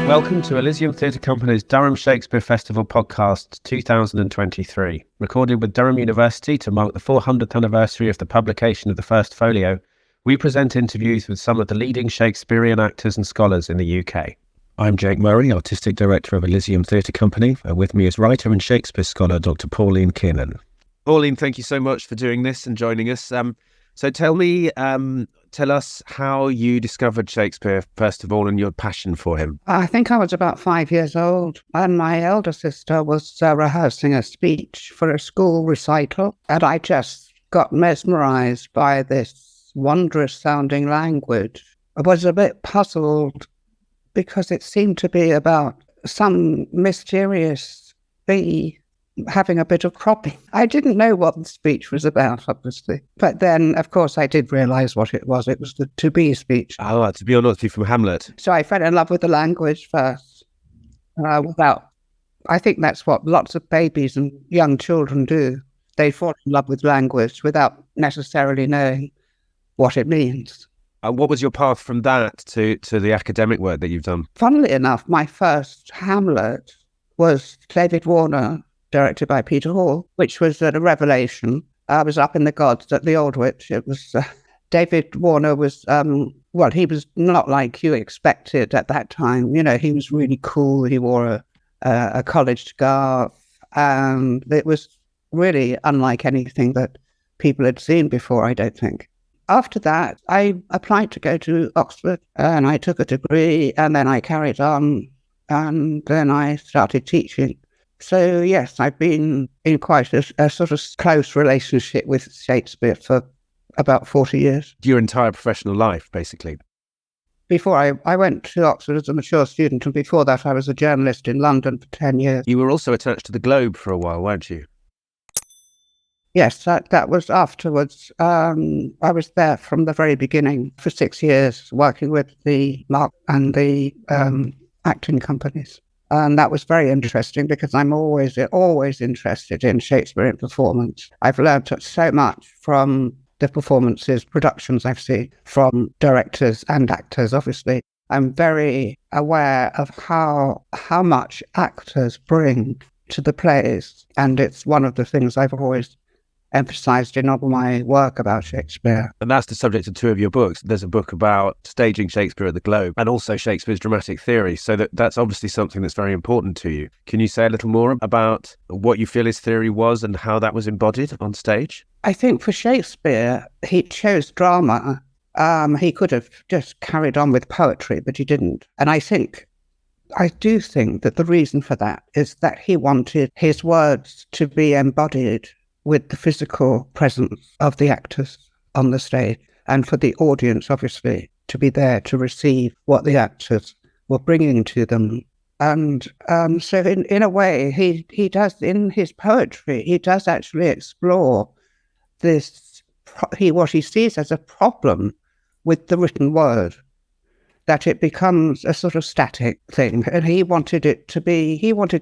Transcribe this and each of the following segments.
Welcome to Elysium Theatre Company's Durham Shakespeare Festival podcast 2023. Recorded with Durham University to mark the 400th anniversary of the publication of the First Folio, we present interviews with some of the leading Shakespearean actors and scholars in the UK. I'm Jake Murray, Artistic Director of Elysium Theatre Company, and with me is writer and Shakespeare scholar Dr. Pauline Kiernan. Pauline, thank you so much for doing this and joining us. So tell us how you discovered Shakespeare, first of all, and your passion for him. I think I was about 5 years old, and my elder sister was rehearsing a speech for a school recital, and I just got mesmerised by this wondrous-sounding language. I was a bit puzzled because it seemed to be about some mysterious bee having a bit of cropping. I didn't know what the speech was about, obviously. But then, of course, I did realise what it was. It was the to be speech. Oh, to be or not to be from Hamlet. So I fell in love with the language first. I think that's what lots of babies and young children do. They fall in love with language without necessarily knowing what it means. What was your path from that to the academic work that you've done? Funnily enough, my first Hamlet was David Warner, directed by Peter Hall, which was a revelation. I was up in the gods at the Aldwych. It was David Warner was he was not like you expected at that time. You know, he was really cool. He wore a college scarf, and it was really unlike anything that people had seen before, I don't think. After that, I applied to go to Oxford, and I took a degree, and then I carried on, and then I started teaching. So, yes, I've been in quite a sort of close relationship with Shakespeare for about 40 years. Your entire professional life, basically. Before I went to Oxford as a mature student, and before that I was a journalist in London for 10 years. You were also attached to the Globe for a while, weren't you? Yes, that was afterwards. I was there from the very beginning for 6 years, working with the Mark and the acting companies. And that was very interesting because I'm always interested in Shakespearean performance. I've learned so much from the performances, productions I've seen from directors and actors, obviously. I'm very aware of how much actors bring to the plays. And it's one of the things I've always emphasised in all my work about Shakespeare. And that's the subject of two of your books. There's a book about staging Shakespeare at the Globe and also Shakespeare's dramatic theory. So that's obviously something that's very important to you. Can you say a little more about what you feel his theory was and how that was embodied on stage? I think for Shakespeare, he chose drama. He could have just carried on with poetry, but he didn't. And I do think that the reason for that is that he wanted his words to be embodied with the physical presence of the actors on the stage, and for the audience, obviously, to be there to receive what the actors were bringing to them. And so in a way, he does, in his poetry, he does actually explore this, what he sees as a problem with the written word, that it becomes a sort of static thing. And he wanted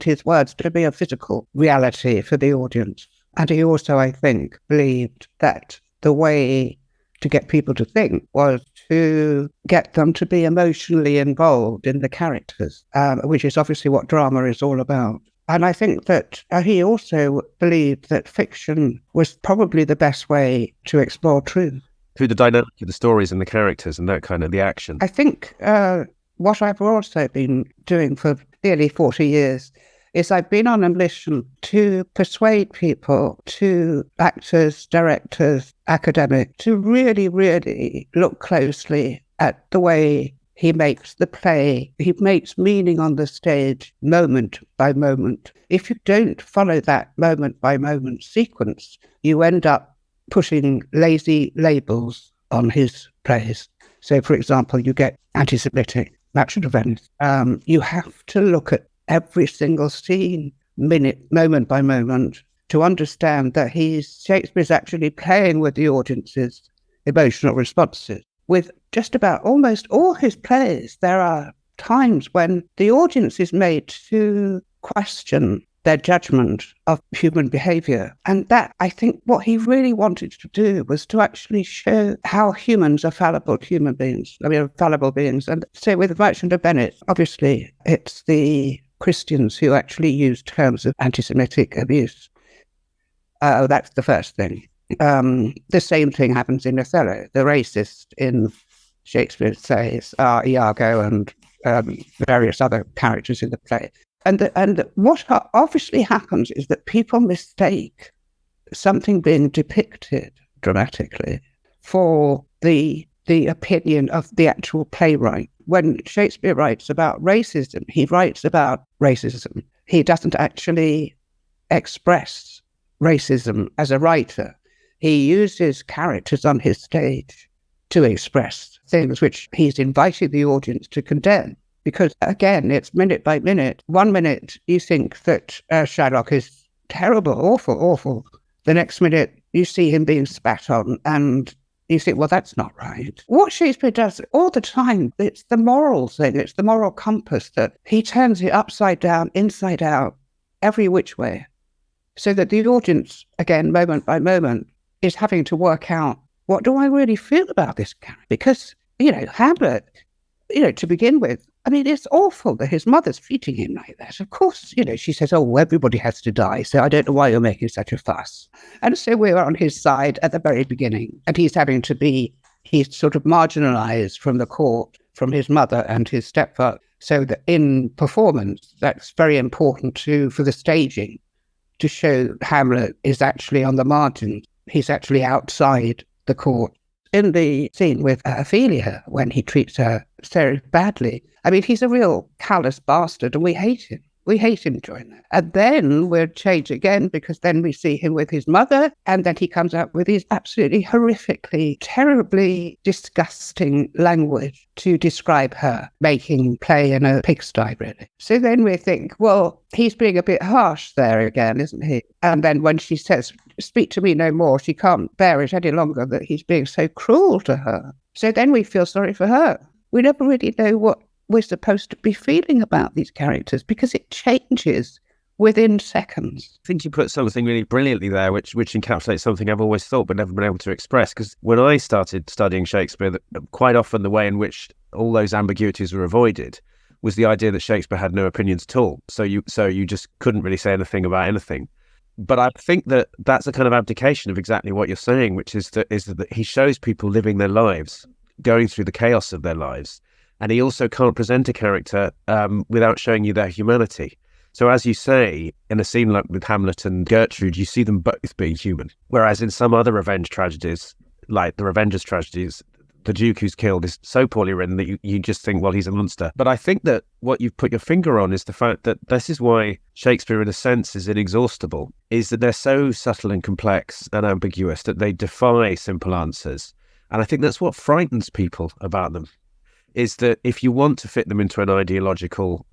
his words to be a physical reality for the audience. And he also, I think, believed that the way to get people to think was to get them to be emotionally involved in the characters, which is obviously what drama is all about. And I think that he also believed that fiction was probably the best way to explore truth. Through the dynamic of the stories and the characters and that kind of the action. I think what I've also been doing for nearly 40 years is I've been on a mission to persuade people, to actors, directors, academics, to really, really look closely at the way he makes the play. He makes meaning on the stage moment by moment. If you don't follow that moment by moment sequence, you end up putting lazy labels on his plays. So, for example, you get anti-Semitic, Merchant of Venice. You have to look at every single scene, moment by moment, to understand that Shakespeare's actually playing with the audience's emotional responses. With just about almost all his plays, there are times when the audience is made to question their judgment of human behavior. And that, I think, what he really wanted to do was to actually show how humans are fallible human beings. I mean, fallible beings. And so with Merchant of Venice, obviously, it's the Christians who actually use terms of anti-Semitic abuse. That's the first thing. The same thing happens in Othello. The racist in Shakespeare's plays are Iago and various other characters in the play. And what obviously happens is that people mistake something being depicted dramatically for the opinion of the actual playwright. When Shakespeare writes about racism, he writes about racism. He doesn't actually express racism as a writer. He uses characters on his stage to express things which he's invited the audience to condemn. Because, again, it's minute by minute. 1 minute, you think that Shylock is terrible, awful. The next minute, you see him being spat on, and you think, well, that's not right. What Shakespeare does all the time, it's the moral thing, it's the moral compass that he turns it upside down, inside out, every which way. So that the audience, again, moment by moment, is having to work out, what do I really feel about this character? Because, Hamlet, to begin with, I mean, it's awful that his mother's treating him like that. Of course, she says, oh, everybody has to die, so I don't know why you're making such a fuss. And so we're on his side at the very beginning, and he's sort of marginalized from the court, from his mother and his stepfather. So that in performance, that's very important for the staging, to show Hamlet is actually on the margin. He's actually outside the court. In the scene with Ophelia, when he treats her so badly, I mean, he's a real callous bastard, and we hate him. We hate him during that. And then we'll change again, because then we see him with his mother, and then he comes out with his absolutely horrifically, terribly disgusting language to describe her, making play in a pigsty, really. So then we think, well, he's being a bit harsh there again, isn't he? And then when she says, speak to me no more, she can't bear it any longer that he's being so cruel to her. So then we feel sorry for her. We never really know what we're supposed to be feeling about these characters, because it changes within seconds. I think you put something really brilliantly there, which encapsulates something I've always thought but never been able to express. Because when I started studying Shakespeare, quite often the way in which all those ambiguities were avoided was the idea that Shakespeare had no opinions at all. So you just couldn't really say anything about anything. But I think that that's a kind of abdication of exactly what you're saying, which is that he shows people living their lives, going through the chaos of their lives. And he also can't present a character without showing you their humanity. So as you say, in a scene like with Hamlet and Gertrude, you see them both being human. Whereas in some other revenge tragedies, like the Revenger's tragedies, the Duke who's killed is so poorly written that you just think, well, he's a monster. But I think that what you've put your finger on is the fact that this is why Shakespeare, in a sense, is inexhaustible, is that they're so subtle and complex and ambiguous that they defy simple answers. And I think that's what frightens people about them, is that if you want to fit them into an ideological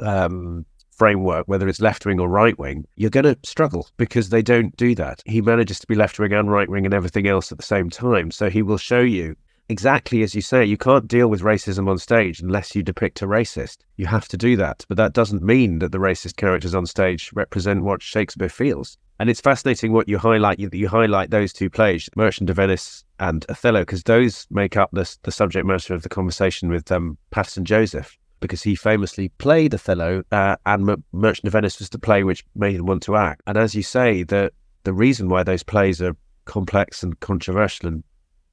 framework, whether it's left-wing or right-wing, you're going to struggle, because they don't do that. He manages to be left-wing and right-wing and everything else at the same time. So he will show you, exactly as you say, you can't deal with racism on stage unless you depict a racist. You have to do that. But that doesn't mean that the racist characters on stage represent what Shakespeare feels. And it's fascinating what you highlight those two plays, Merchant of Venice and Othello, because those make up the subject matter of the conversation with Patterson Joseph, because he famously played Othello, and Merchant of Venice was the play which made him want to act. And as you say, the reason why those plays are complex and controversial and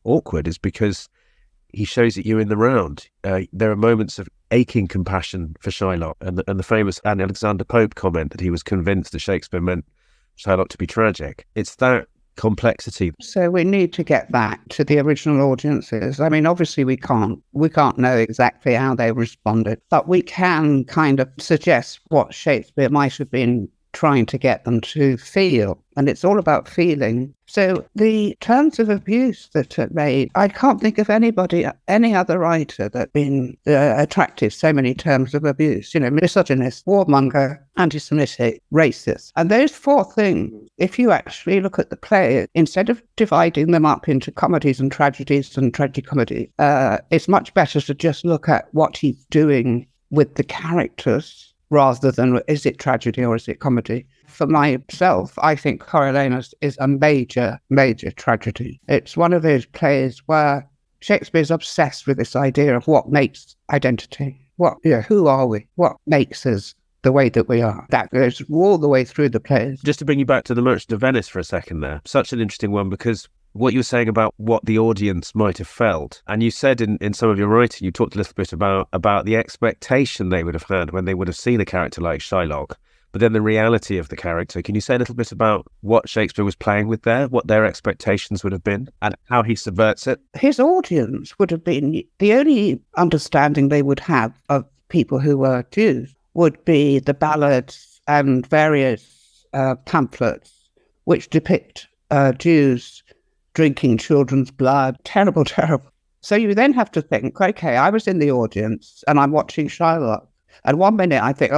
awkward is because he shows it you in the round. There are moments of aching compassion for Shylock, and the famous Alexander Pope comment that he was convinced that Shakespeare meant Shylock to be tragic. It's that complexity. So we need to get back to the original audiences. I mean, obviously we can't know exactly how they responded, but we can kind of suggest what Shakespeare might have been trying to get them to feel. And it's all about feeling. So the terms of abuse that are made, I can't think of any other writer that's been attracted so many terms of abuse. Misogynist, warmonger, anti-Semitic, racist. And those four things, if you actually look at the play, instead of dividing them up into comedies and tragicomedy, it's much better to just look at what he's doing with the characters rather than is it tragedy or is it comedy. For myself, I think Coriolanus is a major, major tragedy. It's one of those plays where Shakespeare's obsessed with this idea of what makes identity. Who are we? What makes us the way that we are? That goes all the way through the plays. Just to bring you back to The Merchant of Venice for a second there, such an interesting one, because what you were saying about what the audience might have felt, and you said in some of your writing, you talked a little bit about the expectation they would have had when they would have seen a character like Shylock, but then the reality of the character. Can you say a little bit about what Shakespeare was playing with there, what their expectations would have been, and how he subverts it? His audience would have been, the only understanding they would have of people who were Jews would be the ballads and various pamphlets which depict Jews drinking children's blood. Terrible, terrible. So you then have to think, okay, I was in the audience and I'm watching Shylock. And 1 minute I think,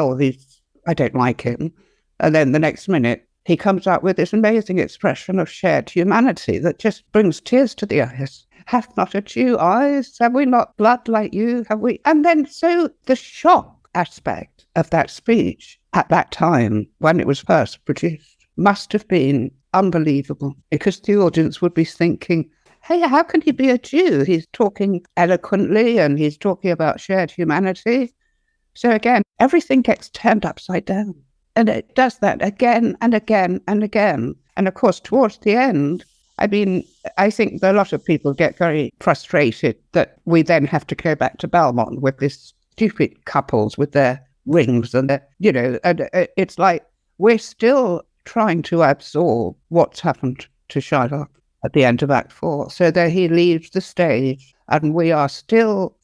I don't like him. And then the next minute he comes out with this amazing expression of shared humanity that just brings tears to the eyes. Hath not a Jew eyes? Have we not blood like you? Have we? And then so the shock aspect of that speech at that time when it was first produced must have been unbelievable, because the audience would be thinking, hey, how can he be a Jew? He's talking eloquently and he's talking about shared humanity. So again, everything gets turned upside down. And it does that again and again and again. And of course, towards the end, I think a lot of people get very frustrated that we then have to go back to Belmont with this stupid couples with their rings and their, and it's like we're still trying to absorb what's happened to Shylock at the end of Act 4. So that he leaves the stage and we are still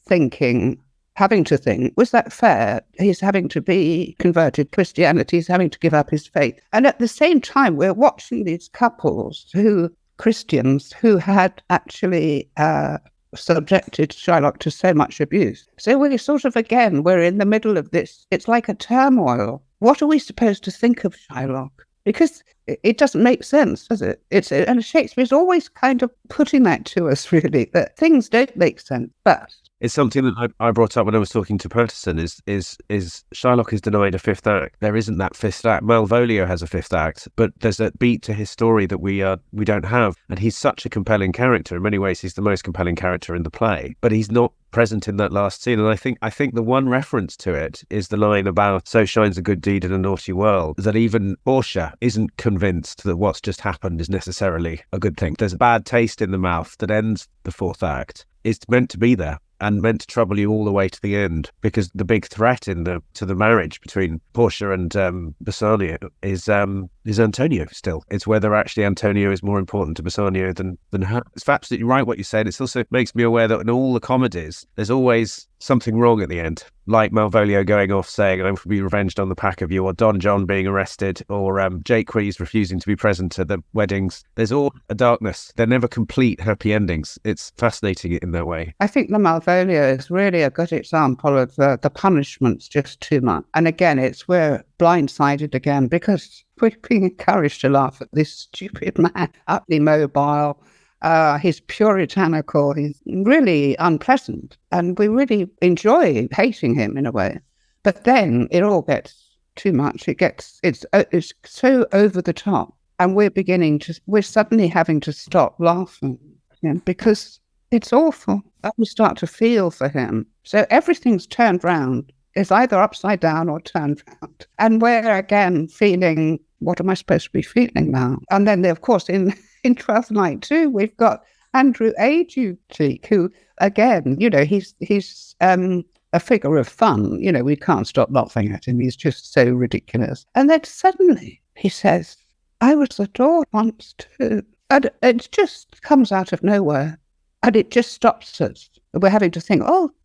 having to think, was that fair? He's having to be converted to Christianity, he's having to give up his faith. And at the same time, we're watching these couples Christians who had actually subjected Shylock to so much abuse. So we're we're in the middle of this. It's like a turmoil. What are we supposed to think of Shylock? Because it doesn't make sense, does it? And Shakespeare's always kind of putting that to us, really, that things don't make sense. But it's something that I brought up when I was talking to Purteson, is Shylock is denied a fifth act. There isn't that fifth act. Malvolio has a fifth act, but there's a beat to his story that we don't have. And he's such a compelling character. In many ways, he's the most compelling character in the play, but he's not present in that last scene. And I think the one reference to it is the line about "so shines a good deed in a naughty world," that even Portia isn't convinced that what's just happened is necessarily a good thing. There's a bad taste in the mouth that ends the fourth act. It's meant to be there and meant to trouble you all the way to the end, because the big threat to the marriage between Portia and Bassanio is Antonio still. It's whether actually Antonio is more important to Bassanio than her. It's absolutely right what you said. It also makes me aware that in all the comedies, there's always something wrong at the end, like Malvolio going off saying, "I will be revenged on the pack of you," or Don John being arrested, or Jaques refusing to be present at the weddings. There's all a darkness. They're never complete happy endings. It's fascinating in that way. I think the Malvolio is really a good example of the punishment's just too much. And again, we're blindsided again because we're being encouraged to laugh at this stupid man, utterly mobile. He's puritanical, he's really unpleasant, and we really enjoy hating him in a way. But then it all gets too much. It's so over the top, and we're suddenly having to stop laughing because it's awful. And we start to feel for him. So everything's turned round. It's either upside down or turned round. And we're again feeling, what am I supposed to be feeling now? And then, of course, in Twelfth Night too, we've got Andrew Aguecheek, who, again, he's a figure of fun. We can't stop laughing at him. He's just so ridiculous. And then suddenly he says, "I was adored once too." And it just comes out of nowhere. And it just stops us. We're having to think,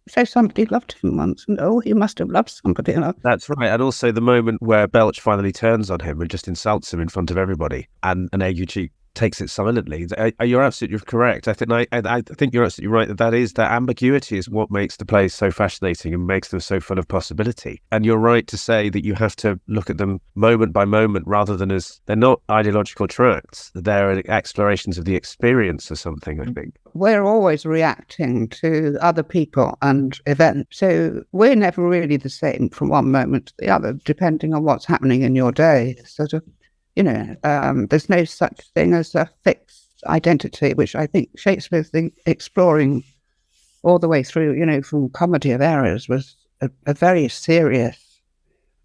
so somebody loved him once, and he must have loved somebody else. That's right. And also the moment where Belch finally turns on him and just insults him in front of everybody, and Aguecheek takes it silently. You're absolutely correct. I think you're absolutely right that ambiguity is what makes the plays so fascinating and makes them so full of possibility. And you're right to say that you have to look at them moment by moment rather than as they're not ideological tracts. They're explorations of the experience or something, I think. We're always reacting to other people and events. So we're never really the same from one moment to the other, depending on what's happening in your day. Sort of, there's no such thing as a fixed identity, which I think Shakespeare's exploring all the way through, from Comedy of Errors was a very serious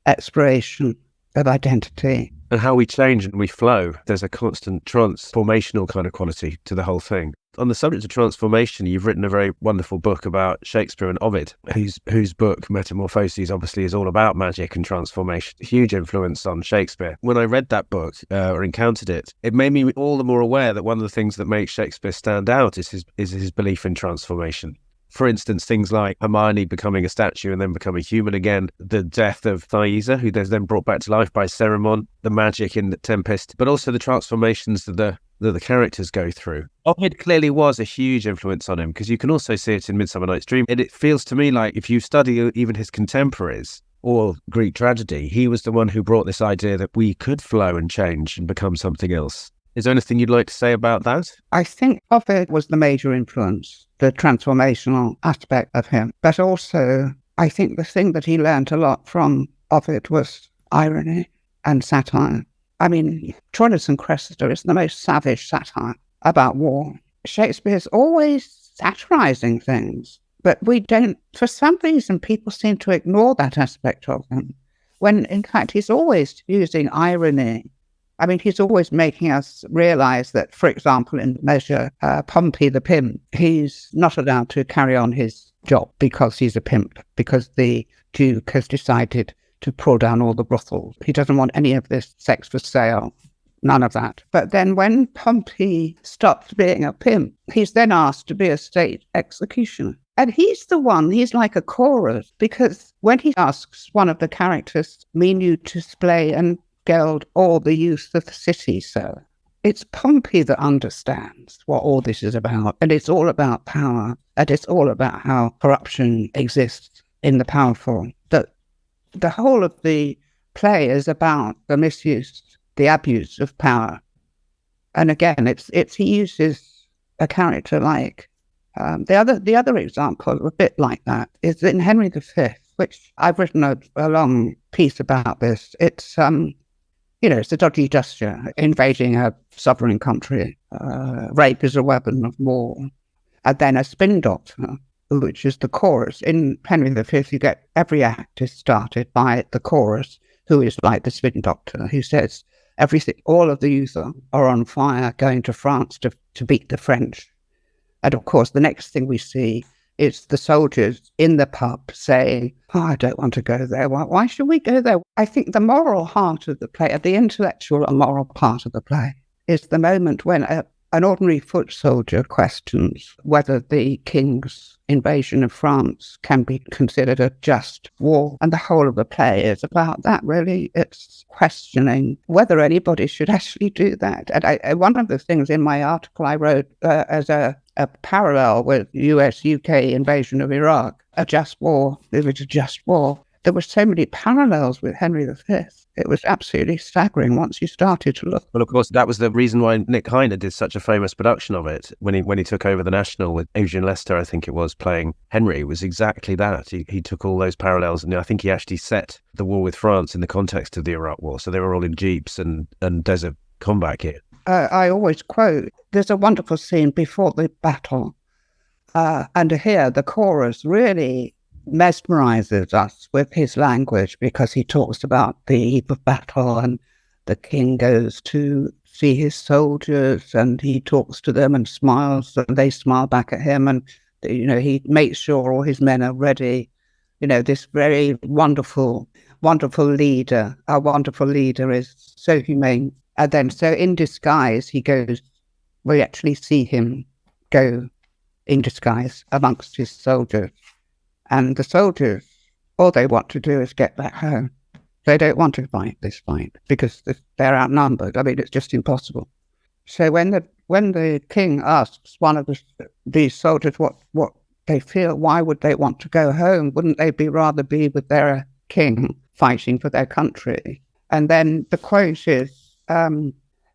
exploration of identity. And how we change and we flow. There's a constant transformational kind of quality to the whole thing. On the subject of transformation, you've written a very wonderful book about Shakespeare and Ovid, whose book, Metamorphoses, obviously is all about magic and transformation. Huge influence on Shakespeare. When I read that book or encountered it, it made me all the more aware that one of the things that makes Shakespeare stand out is his belief in transformation. For instance, things like Hermione becoming a statue and then becoming human again, the death of Thaisa, who is then brought back to life by Cerimon, the magic in the Tempest, but also the transformations that the characters go through. Ovid clearly was a huge influence on him, because you can also see it in Midsummer Night's Dream. And it feels to me like if you study even his contemporaries or Greek tragedy, he was the one who brought this idea that we could flow and change and become something else. Is there anything you'd like to say about that? I think Ovid was the major influence, the transformational aspect of him. But also, I think the thing that he learned a lot from Ovid was irony and satire. I mean, Troilus and Cressida is the most savage satire about war. Shakespeare's always satirizing things, but we don't, for some reason, people seem to ignore that aspect of him, when in fact he's always using irony. I mean, he's always making us realize that, for example, in the measure Pompey the Pimp, he's not allowed to carry on his job because he's a pimp, because the Duke has decided to pull down all the brothels. He doesn't want any of this sex for sale, none of that. But then when Pompey stops being a pimp, he's then asked to be a state executioner. And he's like a chorus, because when he asks one of the characters, mean you to display and geld all the youth of the city, sir, it's Pompey that understands what all this is about. And it's all about power. And it's all about how corruption exists in the powerful. That the whole of the play is about the misuse, the abuse of power. And again, it's he uses a character like the other example, a bit like that, is in Henry V, which I've written a long piece about this. It's it's a dodgy gesture, invading a sovereign country. Rape is a weapon of war. And then a spin doctor, which is the chorus. In Henry V, you get every act is started by the chorus, who is like the spin doctor, who says everything, all of the youth are on fire, going to France to beat the French. And of course, the next thing we see is the soldiers in the pub saying, I don't want to go there. Why should we go there? I think the moral heart of the play, the intellectual and moral part of the play, is the moment when an ordinary foot soldier questions whether the king's invasion of France can be considered a just war. And the whole of the play is about that, really. It's questioning whether anybody should actually do that. And one of the things in my article I wrote as a parallel with US-UK invasion of Iraq, a just war, it was a just war. There were so many parallels with Henry V. It was absolutely staggering once you started to look. Well, of course, that was the reason why Nick Heiner did such a famous production of it when he took over the National with Adrian Lester, I think it was, playing Henry. It was exactly that. He took all those parallels, and I think he actually set the war with France in the context of the Iraq War. So they were all in jeeps and desert combat gear. I always quote, there's a wonderful scene before the battle, and here the chorus really mesmerizes us with his language, because he talks about the eve of battle, and the king goes to see his soldiers and he talks to them and smiles, and they smile back at him, and he makes sure all his men are ready. This very wonderful leader. Our wonderful leader is so humane. And then, so in disguise, we actually see him go in disguise amongst his soldiers. And the soldiers, all they want to do is get back home. They don't want to fight this fight because they're outnumbered. I mean, it's just impossible. So when the king asks one of these soldiers what they feel, why would they want to go home? Wouldn't they rather be with their king fighting for their country? And then the quote is,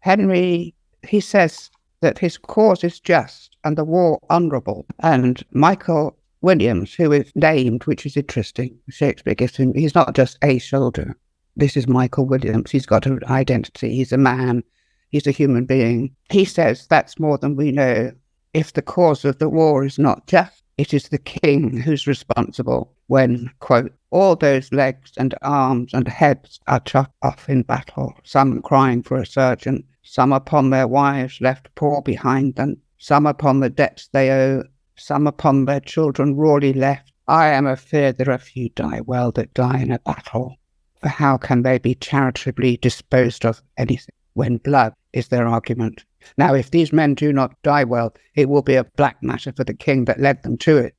Henry, he says that his cause is just and the war honourable. And Michael Williams, who is named, which is interesting, Shakespeare gives him, he's not just a soldier. This is Michael Williams. He's got an identity. He's a man. He's a human being. He says that's more than we know. If the cause of the war is not just, it is the king who's responsible when, quote, all those legs and arms and heads are chopped off in battle, some crying for a surgeon, some upon their wives left poor behind them, some upon the debts they owe, some upon their children rawly left. I am afeard there are few die well that die in a battle. For how can they be charitably disposed of anything when blood is their argument? Now, if these men do not die well, it will be a black matter for the king that led them to it.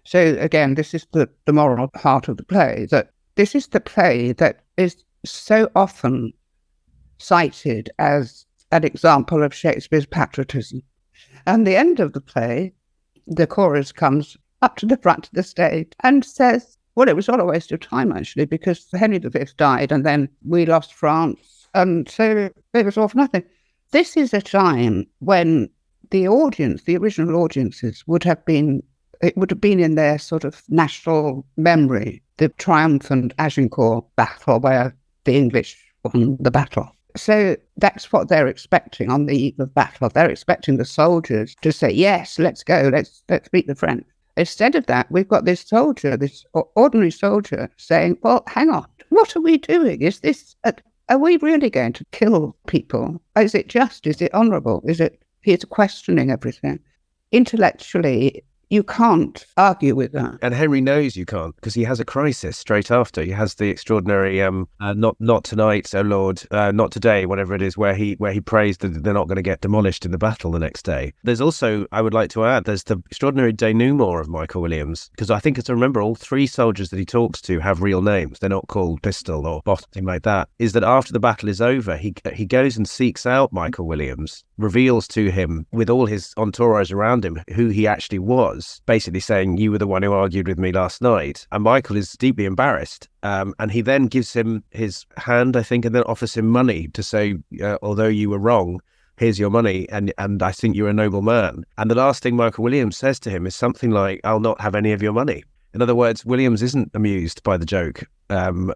So again, this is the moral heart of the play, that this is the play that is so often cited as an example of Shakespeare's patriotism. And the end of the play, the chorus comes up to the front of the stage and says, well, it was all a waste of time, actually, because Henry V died and then we lost France. And so it was all for nothing. This is a time when the audience, the original audiences, would have been in their sort of national memory, the triumphant Agincourt battle where the English won the battle. So that's what they're expecting on the eve of battle. They're expecting the soldiers to say, yes, let's go, let's beat the French. Instead of that, we've got this soldier, this ordinary soldier, saying, well, hang on, what are we doing? Is this, are we really going to kill people? Is it just? Is it honourable? He's questioning everything. Intellectually, you can't argue with that. And Henry knows you can't, because he has a crisis straight after. He has the extraordinary, not tonight, oh Lord, not today, whatever it is, where he prays that they're not going to get demolished in the battle the next day. There's also, I would like to add, there's the extraordinary denouement of Michael Williams, because I think, as I remember, all three soldiers that he talks to have real names. They're not called Pistol or something like that. Is that after the battle is over, he goes and seeks out Michael Williams, reveals to him, with all his entourage around him, who he actually was, basically saying, you were the one who argued with me last night. And Michael is deeply embarrassed. And he then gives him his hand, I think, and then offers him money to say, although you were wrong, here's your money, and I think you're a noble man. And the last thing Michael Williams says to him is something like, I'll not have any of your money. In other words, Williams isn't amused by the joke, and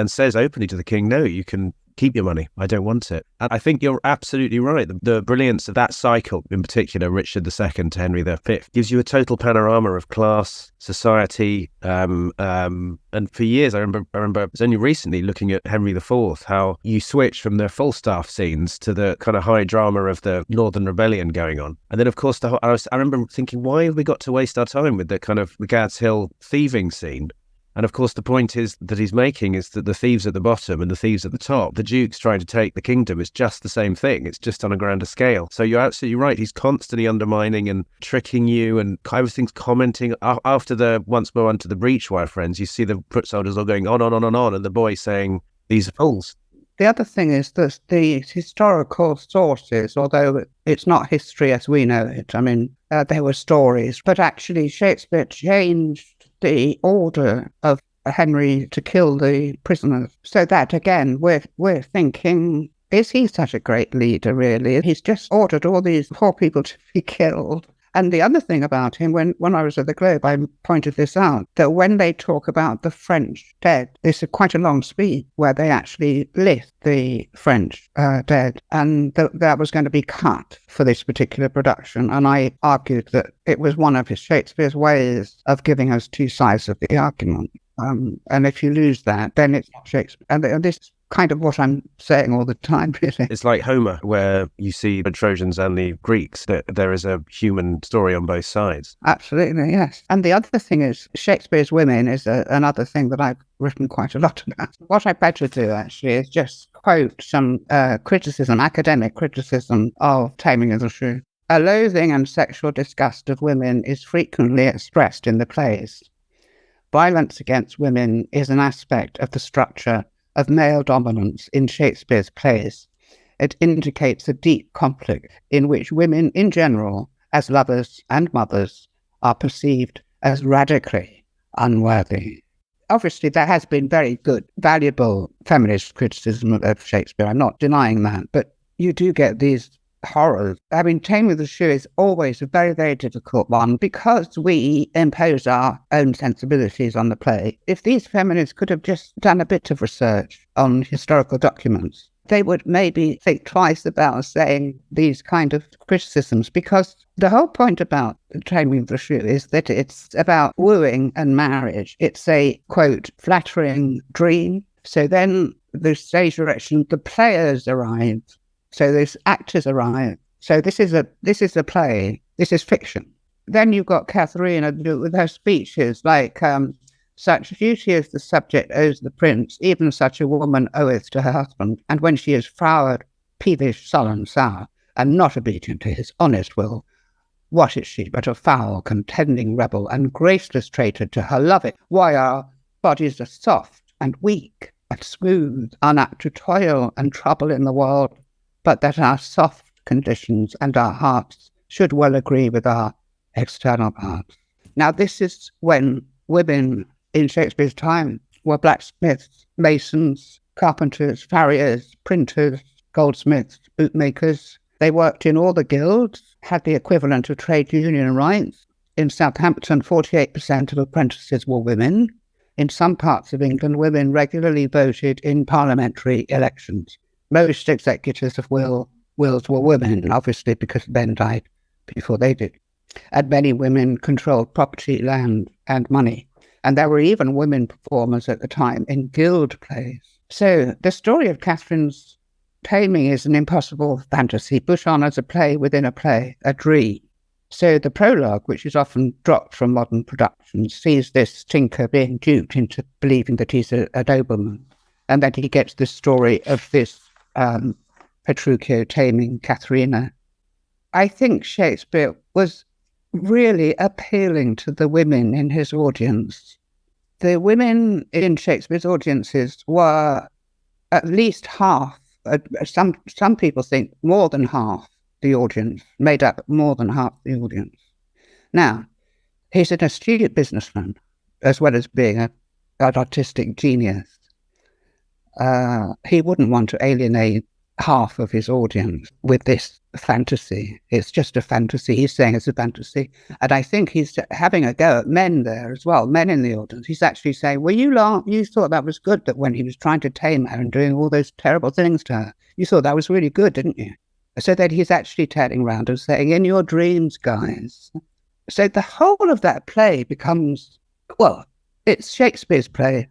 says openly to the king, no, you can keep your money. I don't want it. And I think you're absolutely right. The brilliance of that cycle, in particular, Richard II to Henry V, gives you a total panorama of class, society, and for years, I remember it was only recently looking at Henry IV, how you switch from the Falstaff scenes to the kind of high drama of the Northern Rebellion going on. And then, of course, I remember thinking, why have we got to waste our time with the kind of the Gad's Hill thieving scene? And of course, the point is that he's making is that the thieves at the bottom and the thieves at the top, the Duke's trying to take the kingdom, is just the same thing. It's just on a grander scale. So you're absolutely right. He's constantly undermining and tricking you, and everything's commenting. After the once more onto the breach, wire friends, you see the foot soldiers all going on, and the boy saying, these are fools. The other thing is that the historical sources, although it's not history as we know it, I mean, there were stories, but actually Shakespeare changed the order of Henry to kill the prisoners. So that, again, we're thinking, is he such a great leader, really? He's just ordered all these poor people to be killed. And the other thing about him, when I was at the Globe, I pointed this out, that when they talk about the French dead, there's quite a long speech where they actually list the French dead, and that was going to be cut for this particular production. And I argued that it was one of Shakespeare's ways of giving us two sides of the argument. And if you lose that, then it's not Shakespeare. And this is kind of what I'm saying all the time, really. It's like Homer, where you see the Trojans and the Greeks, that there is a human story on both sides. Absolutely, yes. And the other thing is, Shakespeare's women is another thing that I've written quite a lot about. What I better do, actually, is just quote some criticism, academic criticism of Taming of the Shrew. A loathing and sexual disgust of women is frequently expressed in the plays. Violence against women is an aspect of the structure of male dominance in Shakespeare's plays. It indicates a deep conflict in which women in general, as lovers and mothers, are perceived as radically unworthy. Obviously, there has been very good, valuable feminist criticism of Shakespeare. I'm not denying that, but you do get these horrors. I mean, Taming of the Shrew is always a very, very difficult one because we impose our own sensibilities on the play. If these feminists could have just done a bit of research on historical documents, they would maybe think twice about saying these kind of criticisms, because the whole point about Taming of the Shrew is that it's about wooing and marriage. It's a, quote, flattering dream. So then the stage direction, the players arrive. So those actors arrive. So this is a play. This is fiction. Then you've got Katharina with her speeches like, such duty as the subject owes the prince, even such a woman oweth to her husband. And when she is froward, peevish, sullen, sour, and not obedient to his honest will, what is she but a foul, contending rebel, and graceless traitor to her loving? Why our bodies are soft and weak, and smooth, unapt to toil and trouble in the world, but that our soft conditions and our hearts should well agree with our external parts. Now, this is when women in Shakespeare's time were blacksmiths, masons, carpenters, farriers, printers, goldsmiths, bootmakers. They worked in all the guilds, had the equivalent of trade union rights. In Southampton, 48% of apprentices were women. In some parts of England, women regularly voted in parliamentary elections. Most executors of wills were women, obviously because men died before they did. And many women controlled property, land, and money. And there were even women performers at the time in guild plays. So the story of Catherine's taming is an impossible fantasy put on as a play within a play, a dream. So the prologue, which is often dropped from modern productions, sees this tinker being duped into believing that he's a nobleman. And then he gets the story of this Petruchio taming Katharina. I think Shakespeare was really appealing to the women in his audience. The women in Shakespeare's audiences were at least half, some people think more than half the audience, made up more than half the audience. Now, he's an astute businessman, as well as being an artistic genius. He wouldn't want to alienate half of his audience with this fantasy. It's just a fantasy. He's saying it's a fantasy. And I think he's having a go at men there as well, men in the audience. He's actually saying, well, you thought that was good, that when he was trying to tame her and doing all those terrible things to her, you thought that was really good, didn't you? So then he's actually turning around and saying, in your dreams, guys. So the whole of that play becomes, well, it's Shakespeare's play.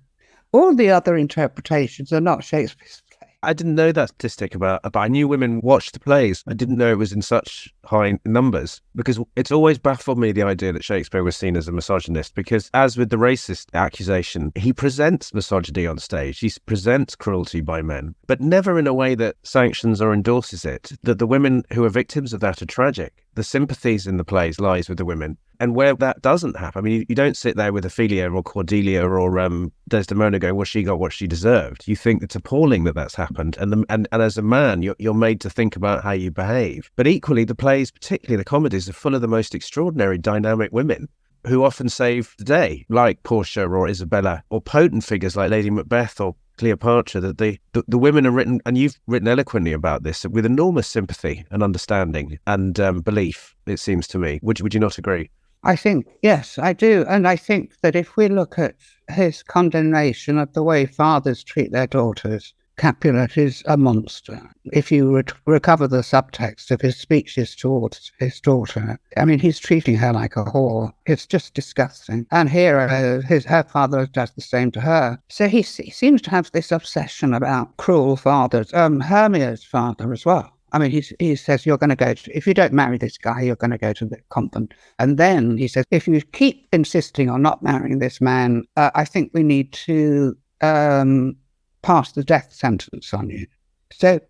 All the other interpretations are not Shakespeare's play. I didn't know that statistic but I knew women watched the plays. I didn't know it was in such high numbers, because it's always baffled me, the idea that Shakespeare was seen as a misogynist, because as with the racist accusation, he presents misogyny on stage. He presents cruelty by men, but never in a way that sanctions or endorses it. That the women who are victims of that are tragic. The sympathies in the plays lies with the women. And where that doesn't happen, I mean, you don't sit there with Ophelia or Cordelia or Desdemona going, well, she got what she deserved. You think it's appalling that that's happened. And as a man, you're made to think about how you behave. But equally, the plays, particularly the comedies, are full of the most extraordinary, dynamic women who often save the day, like Portia or Isabella, or potent figures like Lady Macbeth or Cleopatra. That the women are written, and you've written eloquently about this, with enormous sympathy and understanding and belief, it seems to me. Would you not agree? I think, yes, I do. And I think that if we look at his condemnation of the way fathers treat their daughters, Capulet is a monster. If you recover the subtext of his speeches towards his daughter, I mean, he's treating her like a whore. It's just disgusting. And here, her father does the same to her. So he seems to have this obsession about cruel fathers. Hermia's father as well. I mean, he says, you're going to go to, if you don't marry this guy, you're going to go to the convent. And then he says, if you keep insisting on not marrying this man, I think we need to pass the death sentence on you. So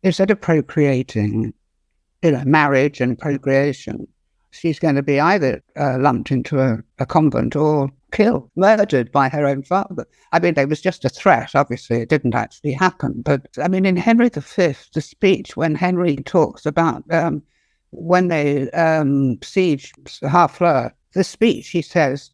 instead of procreating, marriage and procreation, she's going to be either lumped into a convent or killed, murdered by her own father. I mean, it was just a threat, obviously. It didn't actually happen. But, I mean, in Henry V, the speech when Henry talks about when they siege Harfleur, the speech he says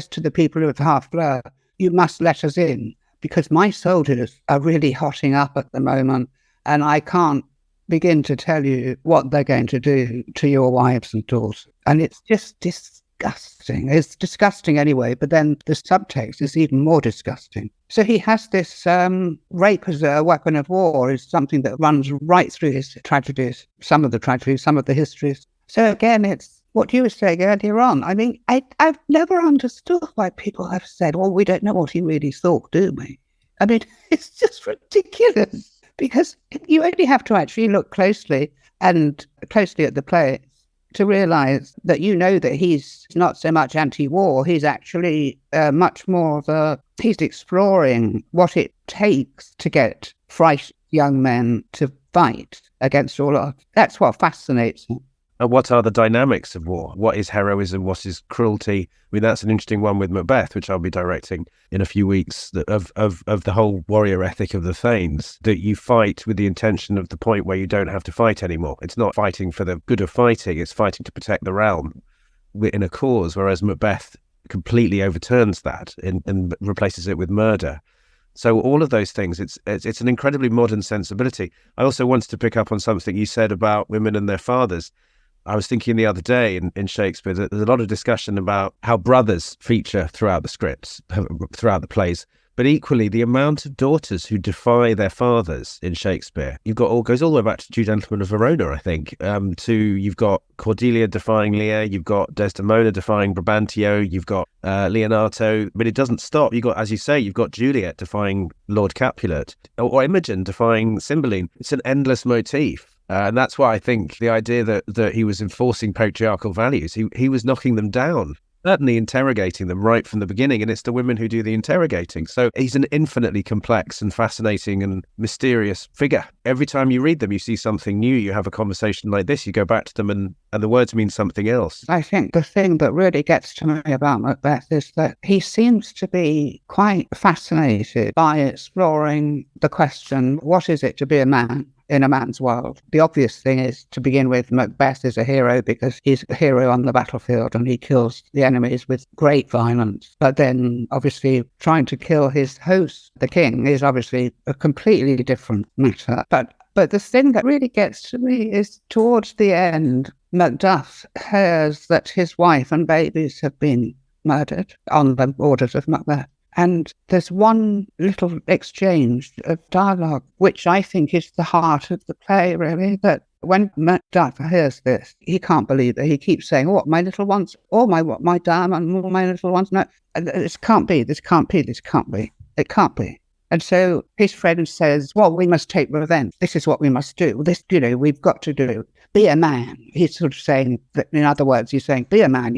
to the people of Harfleur, you must let us in because my soldiers are really hotting up at the moment and I can't begin to tell you what they're going to do to your wives and daughters. And it's just disgusting. It's disgusting anyway, but then the subtext is even more disgusting. So he has this rape as a weapon of war is something that runs right through his tragedies, some of the histories. So again, it's what you were saying earlier on. I mean, I've never understood why people have said, well, we don't know what he really thought, do we? I mean, it's just ridiculous because you only have to actually look closely at the play to realise that that he's not so much anti-war, he's actually much more he's exploring what it takes to get frightened young men to fight against all odds. That's what fascinates me. And what are the dynamics of war? What is heroism? What is cruelty? I mean, that's an interesting one with Macbeth, which I'll be directing in a few weeks, of the whole warrior ethic of the Thanes, that you fight with the intention of the point where you don't have to fight anymore. It's not fighting for the good of fighting, it's fighting to protect the realm in a cause, whereas Macbeth completely overturns that and replaces it with murder. So all of those things, it's an incredibly modern sensibility. I also wanted to pick up on something you said about women and their fathers. I was thinking the other day in Shakespeare that there's a lot of discussion about how brothers feature throughout the scripts, throughout the plays, but equally the amount of daughters who defy their fathers in Shakespeare. Goes all the way back to Two Gentlemen of Verona, I think. You've got Cordelia defying Lear, you've got Desdemona defying Brabantio, you've got Leonato, but it doesn't stop. You've got, as you say, you've got Juliet defying Lord Capulet, or Imogen defying Cymbeline. It's an endless motif. And that's why I think the idea that he was enforcing patriarchal values, he was knocking them down, certainly interrogating them right from the beginning, and it's the women who do the interrogating. So he's an infinitely complex and fascinating and mysterious figure. Every time you read them, you see something new. You have a conversation like this, you go back to them and the words mean something else. I think the thing that really gets to me about Macbeth is that he seems to be quite fascinated by exploring the question, what is it to be a man in a man's world? The obvious thing is, to begin with, Macbeth is a hero because he's a hero on the battlefield and he kills the enemies with great violence. But then, obviously, trying to kill his host, the king, is obviously a completely different matter. But the thing that really gets to me is towards the end, Macduff hears that his wife and babies have been murdered on the orders of Macbeth. And there's one little exchange of dialogue, which I think is the heart of the play, really, that when Macduff hears this, he can't believe it. He keeps saying, what, my little ones? Oh, my dam and all my little ones? No, this can't be. It can't be. And so his friend says, well, we must take revenge. This is what we must do. We've got to do. Be a man. He's sort of saying, that, in other words, he's saying, be a man.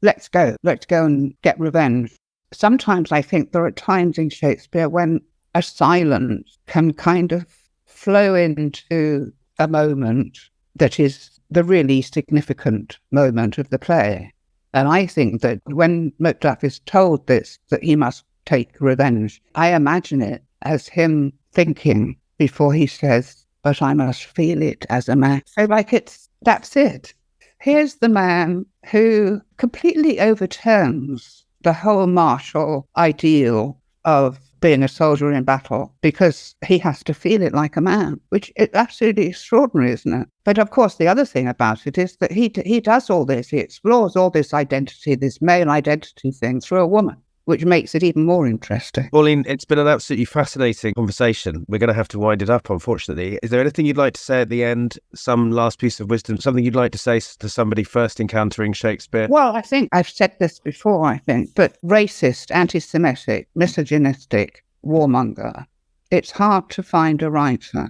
Let's go and get revenge. Sometimes I think there are times in Shakespeare when a silence can kind of flow into a moment that is the really significant moment of the play. And I think that when Macduff is told this, that he must take revenge, I imagine it as him thinking before he says, but I must feel it as a man. So that's it. Here's the man who completely overturns the whole martial ideal of being a soldier in battle because he has to feel it like a man, which is absolutely extraordinary, isn't it? But of course, the other thing about it is that he does all this, he explores all this identity, this male identity thing through a woman, which makes it even more interesting. Pauline, it's been an absolutely fascinating conversation. We're going to have to wind it up, unfortunately. Is there anything you'd like to say at the end? Some last piece of wisdom, something you'd like to say to somebody first encountering Shakespeare? Well, I think I've said this before, but racist, anti-Semitic, misogynistic, warmonger, it's hard to find a writer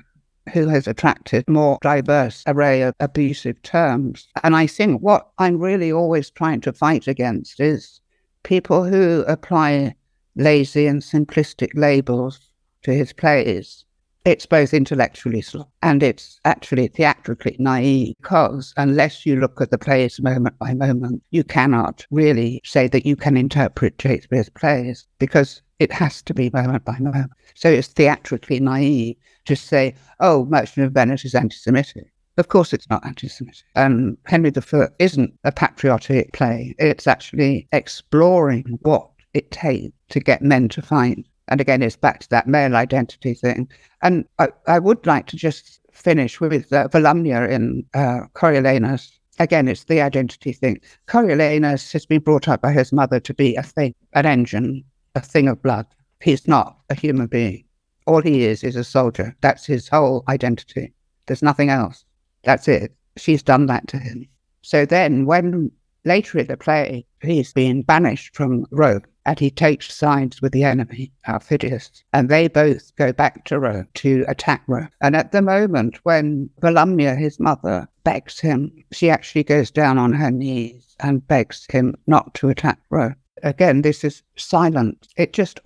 who has attracted more diverse array of abusive terms. And I think what I'm really always trying to fight against is people who apply lazy and simplistic labels to his plays. It's both intellectually slow and it's actually theatrically naive, because unless you look at the plays moment by moment, you cannot really say that you can interpret Shakespeare's plays, because it has to be moment by moment. So it's theatrically naive to say, oh, Merchant of Venice is anti-Semitic. Of course it's not anti-Semitic. Henry V isn't a patriotic play. It's actually exploring what it takes to get men to fight. And again, it's back to that male identity thing. And I would like to just finish with Volumnia in Coriolanus. Again, it's the identity thing. Coriolanus has been brought up by his mother to be a thing, an engine, a thing of blood. He's not a human being. All he is a soldier. That's his whole identity. There's nothing else. That's it. She's done that to him. So then when later in the play, he's been banished from Rome and he takes sides with the enemy, Aufidius, and they both go back to Rome to attack Rome. And at the moment when Volumnia, his mother, begs him, she actually goes down on her knees and begs him not to attack Rome. Again, this is silent. It just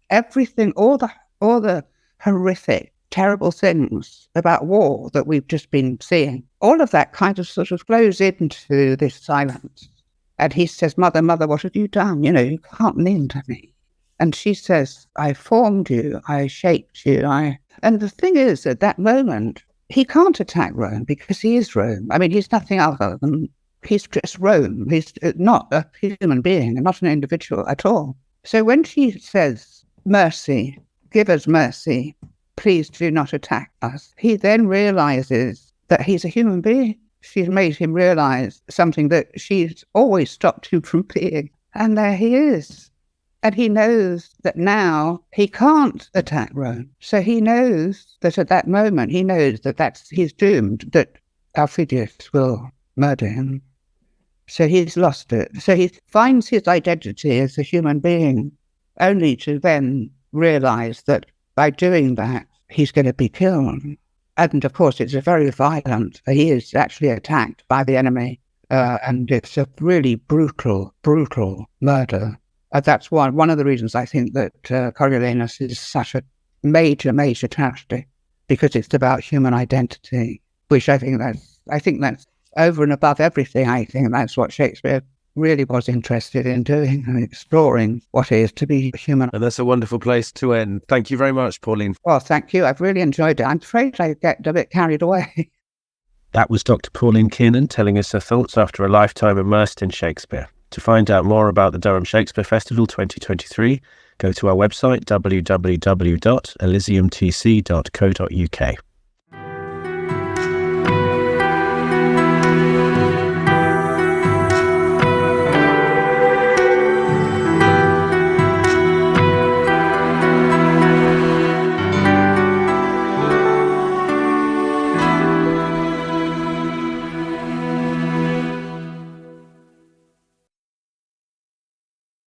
everything, all the horrific, terrible things about war that we've just been seeing, all of that kind of sort of flows into this silence. And he says, Mother, what have you done? You can't mean to me. And she says, I formed you, I shaped you. And the thing is, at that moment, he can't attack Rome because he is Rome. I mean, he's nothing other than, he's just Rome. He's not a human being and not an individual at all. So when she says, mercy, give us mercy, please do not attack us, he then realizes that he's a human being. She's made him realize something that she's always stopped him from being. And there he is. And he knows that now he can't attack Rome. So he knows that at that moment, he knows that he's doomed, that Aufidius will murder him. So he's lost it. So he finds his identity as a human being, only to then realize that by doing that, he's going to be killed. And of course, it's a very violent, he is actually attacked by the enemy. And it's a really brutal murder. That's one of the reasons I think that Coriolanus is such a major tragedy, because it's about human identity, which I think that's over and above everything. I think that's what Shakespeare really was interested in doing and exploring what it is to be human. And that's a wonderful place to end. Thank you very much, Pauline. Well, thank you. I've really enjoyed it. I'm afraid I get a bit carried away. That was Dr. Pauline Kiernan telling us her thoughts after a lifetime immersed in Shakespeare. To find out more about the Durham Shakespeare Festival 2023, go to our website www.elysiumtc.co.uk.